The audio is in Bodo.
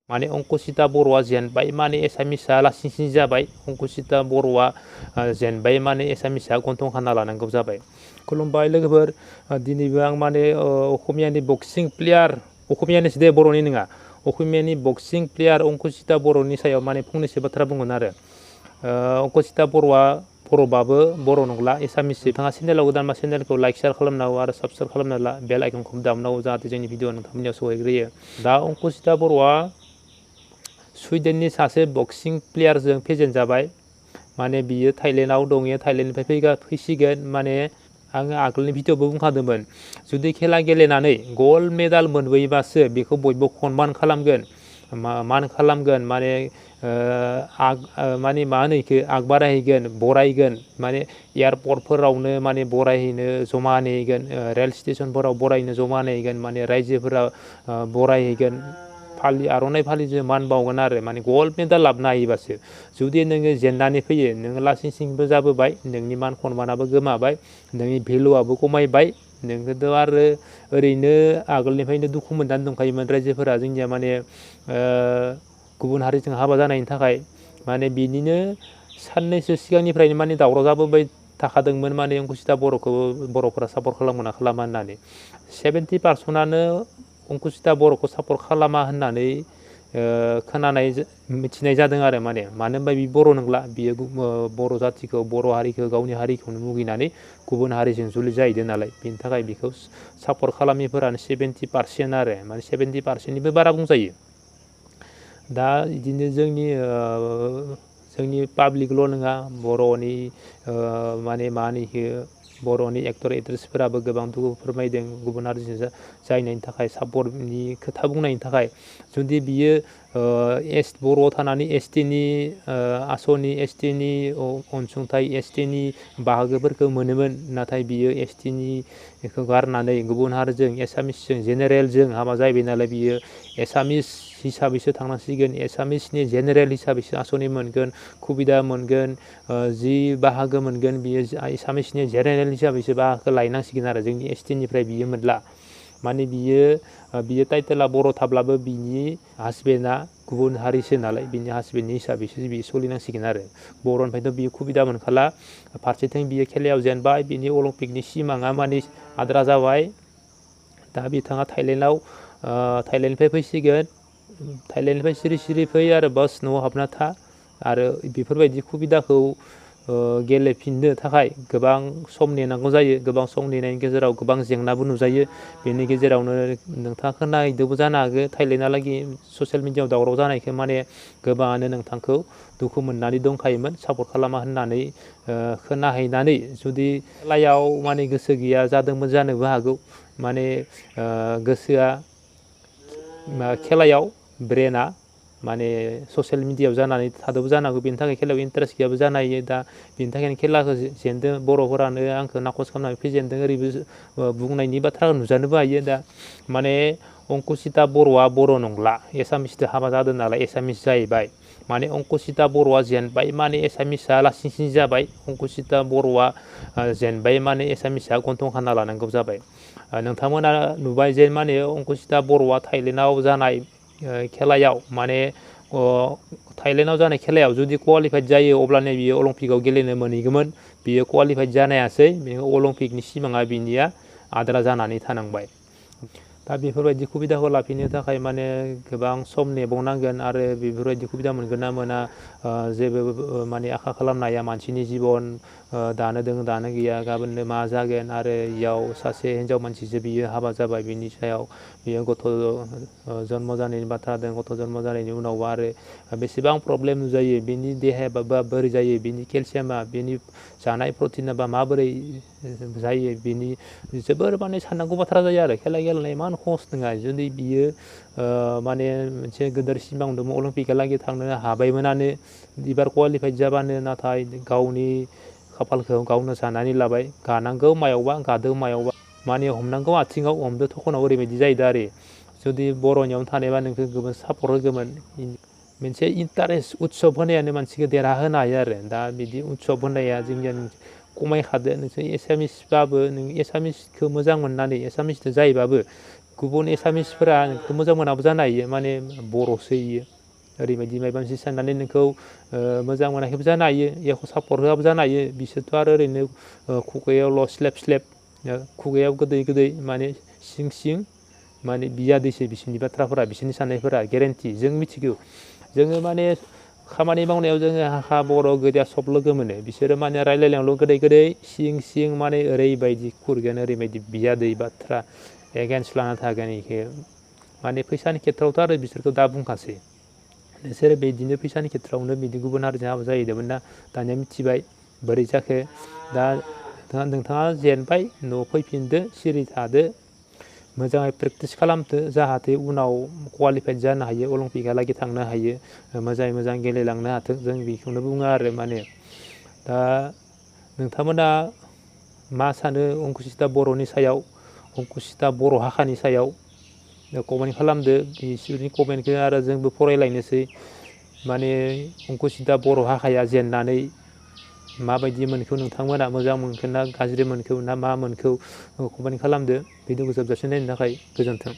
माने अंकुसिता बर'आ जेनबाय माने एसामिसआ लासिंसिं जाबाय अंकुसिता बर'आ जेनबाय माने एसामिसआ गन्थं खाना लानांगौ जाबाय। खुलुमबाय लोगोफोर, दिनैबो आं माने असमियानि बक्सिं प्लेयार, असमियानिसो दे बर'नि नङा, असमियानि बक्सिं प्लेयार अंकुसिता बर'नि सायाव माने फंनैसो बाथ्रा बुंगोन आरो। अंकुसिता बर'आ बर'बाबो बर' नंला एसामिससो। नोंथाङा चेनेलाव गोदानबा चेनेलखौ लाइक शेयार खालामनांगौ आरो साबस्क्राइब खालामना ला, बेल आइकनखौ दामनांगौ जाहाथे जोंनि भिडिअ नोंथांमोननियाव सहैग्रोयो। दा अंकुसिता बर'आ सुइडेननि सासे बक्सिं प्लेयारजों फेजेनजाबाय। माने बियो थाइलेण्डआव दङ, थाइलेण्डनिफ्राय फैसिगोन। माने आङो आगोलनि भिडिअ'बो बुंखादोंमोन, जुदि खेला गेलेनानै गल्ड मेडाल मोनबोयोबासो बेखौ बयबो सनमान खालामगोन, मान खालामगोन, माने माने मा होनो इखो आग बारायहैगोन, बरायगोन, माने एयारपर्टफोरावनो माने बरायहैनो जमा नेहैगोन, रेल स्टेसनफोराव बरायनो जमा नेहैगोन, माने रायजोफोरा बरायहैगोन, आर'नाइ फालिजों मान बावगोन आरो माने गल्ड मेडाल लाबोनो हायोबासो। जुदि नोङो जेननानै फैयो, नोङो लासिं सिंबो जाबोबाय, नोंनि मान सनमानाबो गोमाबाय, नोंनि भेलुआबो खमायबाय, नोंखौथ' आरो ओरैनो आगोलनिफ्रायनो दुखु मोननानै दंखायोमोन रायजोफोरा जोंनिया माने गुबुन हारिजों हाबा जानायनि थाखाय। माने बिनिनो साननैसो सिगांनिफ्रायनो माने दावराव जाबोबाय थाखादोंमोन, माने अंकुसिता बर'खौ बर'फोरा सापर्ट खालामगोना खालामा होननानै। 70% अंकुसिता बर'खौ सापर्ट खालामा होननानै खोनानाय मिथिनाय जादों आरो। मानो होनबा बि बर' नंला, बियो बर' जाथिखौ, बर' हारिखौ, गावनि हारिखौनो मुगैनानै गुबुन हारिजों जुलि जाहैदों नालाय, बेनि थाखाय बेखौ सापर्ट खालामिफोरानो 70% आरो, माने 70%निबो बारा बुंजायो। दा बिदिनो जोंनि पाब्लिकल' नङा, बर'नि माने मा होनो इखो, बर'नि एक्टर एक्ट्रेसफोराबो गोबां दुखु फोरमायदों गुबुन हारिजों जाहैनायनि थाखाय, सापर्टनि खोथा बुंनायनि थाखाय। जुदि बियो बर'आव थानानै एसटिनि आसनि, एसटिनि अनसुंथाइ, एसटिनि बाहागोफोरखौ मोनोमोन, नाथाय बियो एसटिनिखौ गारनानै गुबुन हारिजों एसामिसजों जेनेरेलजों हाबा जाहैबाय नालाय, बियो एसामिस हिसाबैसो थांनांसिगोन, एसामिसनि जेनेरेल हिसाबैसो आसनि मोनगोन, सुबिदा मोनगोन, जि बाहागो मोनगोन बियो एसामिसनि जेनेरेल हिसाबैसो बाहागो लायनांसिगोन आरो। जोंनि एसटिनिफ्राय बियो मोनला। माने बियो टाइटेला बर' थाब्लाबो बिनि हासबेन्डआ गुबुन हारिसो नालाय, बिनि हासबेन्डनि हिसाबैसो बियो सोलिनांसिगोन आरो। बर'निफ्रायथ' बियो सुबिदा मोनखाला। फारसेथिं बियो खेलायाव जेनबाय, बिनि अलिम्पिकनि सिमाङा माने आद्रा जाबाय। दा बिथाङा थाइलेण्डनिफ्राय फैसिगोन, थाइलेण्डनिफ्राय सिरि सिरि फै आरो बास न'आव हाबना था। आरो बेफोरबायदि सुबिदाखौ गेलेफिननो थाखाय गोबां सम नेनांगौ जायो। गोबां सम नेनायनि गेजेराव गोबां जेंनाबो नुजायो। बेनि गेजेरावनो नोंथाङा खोनाहैदोंबो जानो हागौ, थाइलेण्डहालागै ससियेल मिडियाआव दावराव जानायखौ, माने गोबाङानो नोंथांखौ दुखु मोननानै दंखायोमोन, सापर्ट खालामा होननानै खोनाहैनानै जुदि खेलायाव माने गोसो गैया जादोंमोन जानोबो हागौ। माने गोसोआ खेलायाव, ब्रेना माने ससियेल मिडियाआव जानानै थादोंबो जानो हागौ, बेनि थाखाय खेलायाव इन्टारेस्ट गैयाबो जानो हायो। दा बेनि थाखायनो खेलाखौ जेनदों, बर'फोरानो आंखौ नाखस खालामनानै फेजेनदों, ओरैबो बुंनायनि बाथ्रा नुजानोबो हायो। दा माने अंकुसिता बर'आ बर' नंला, एसामिसजों हाबा जादों नालाय एसामिस जाहैबाय। माने अंकुसिता बर'आ जेनबाय माने एसामिसआ लासिंसिं जाबाय, अंकुसिता बर'आ जेनबाय माने एसामिसआ गन्थं खाना लानांगौ जाबाय। नोंथांमोना नुबाय जे माने अंकुसिता बर'आ थाइलेण्डआव जानाय खेलायाव, माने थाइलेण्डआव जानाय खेलायाव जुदि क्वालिफाइड जायो, अब्लानो बियो अलिम्पिकआव गेलेनो मोनहैगौमोन। बियो क्वालिफाइड जानायासै, बेयो अलिम्पिकनि सिमाङा बिनिया आद्रा जानानै थानांबाय। दा बेफोरबायदि सुबिदाखौ लाफिननो थाखाय माने गोबां सम नेबावनांगोन, आरो बेफोरबायदि सुबिदा मोनगोन ना मोना जेबो माने आखा खालामनो हाया। मानसिनि जिबन, दानो दोङो दानो गैया, गाबोननो मा जागोन। आरो इयाव सासे हिन्जाव मानसिजों बियो हाबा जाबाय, बिनि सायाव बियो गथ' जन्म जानायनि बाथ्रा दं। गथ' जन्म जानायनि उनाव आरो बेसेबां प्रब्लेम नुजायो, बिनि देहाया बोरै जायो, बिनि केलसियामा, बिनि जानाय प्रटिना बा माबोरै जायो, बिनि जोबोर माने साननांगौ बाथ्रा जायो आरो। खेला गेलेनाया इमान सहस नङा। जुदि बियो माने मोनसे गोदोर सिमां दंमोन, अलिम्पिकहालागै थांनो हाबायमोनानो, एबार क्वालिफाइड जाबानो, नाथाय गावनि खाफालखौ गावनो जानानै लाबाय। गानांगौ मायावबा, गादों मायावबा, माने हमनांगौ आथिङाव, हमदो थखनाव, ओरैबायदि जाहैदों आरो। जुदि बर'नियावनो थानायबा नोंखौ गोबां सापर्ट होगौमोन। मोनसे इन्टारेस्ट उत्सब होनायानो मानसिखौ देरहाहोनो हायो आरो। दा बिदि उत्सब होनाया जोंनिया खमायखादो। नोंसोर एसामिसबाबो, नों एसामिसखौ मोजां मोननानै एसामिसजों जायोबाबो गुबुन एसामिसफोरा नोंखौ मोजां मोनाबो जानो हायो माने बर'सो इयो ओरैबायदि माबा मोनसे साननानै नोंखौ मोजां मोनाखैबो जानो हायो एख' सापर्ट होआबो जानो हायो बिसोरथ' आरो ओरैनो खुगायावल' स्लेब स्लेब खुगायाव गोदै गोदै माने सिं सिं माने बियादैसो बिसोरनि बाथ्राफोरा बिसोरनि साननायफोरा गेरेन्टि जों मिथिगौ जोङो माने खामानि मावनायाव जोङो हाखा बर' गोरिया सब लोगो मोनो बिसोरो माने रायलायनायावल' गोदै गोदै सिं सिं माने ओरैबायदि खुरगोन ओरैबायदि बियादै बाथ्रा एगेन्स्ट लाना थागोन इखो माने फैसानि खेथ्रआवथ' आरो बिसोरखौ दा बुंखासै नोंसोरो बिदिनो फैसानि खेथ्रआवनो बिदि गुबुन हारिजों हाबा जाहैदोंमोन ना दानिया मिथिबाय बोरै जाखो दा नोंथाङा जेनबाय न'आव फैफिनदो सिरि थादो मोजाङै प्रेक्टिस खालामदो जाहाथे उनाव कुवालिफाइड जानो हायो अलिम्पिकहालागै थांनो हायो मोजाङै मोजां गेलेलांनो हाथों जों बेखौनो बुङो आरो माने दा नोंथांमोना मा सानो अंकुसिता बर'नि सायाव अंकुसिता बर' भाषानि सायाव कमेन्ट खालामदो बिसोरनि कमेन्टखौ आरो जोंबो फरायलायनोसै माने अंकुसिता बर' भाषाया जेननानै माबायदि मोनखो नोंथांमोना मोजां मोनखो ना गाज्रि मोनखो ना मा मोनखो कमेन्ट खालामदो भिडिअखौ जोबजासिम नायनो थाखाय गोजोन्थों।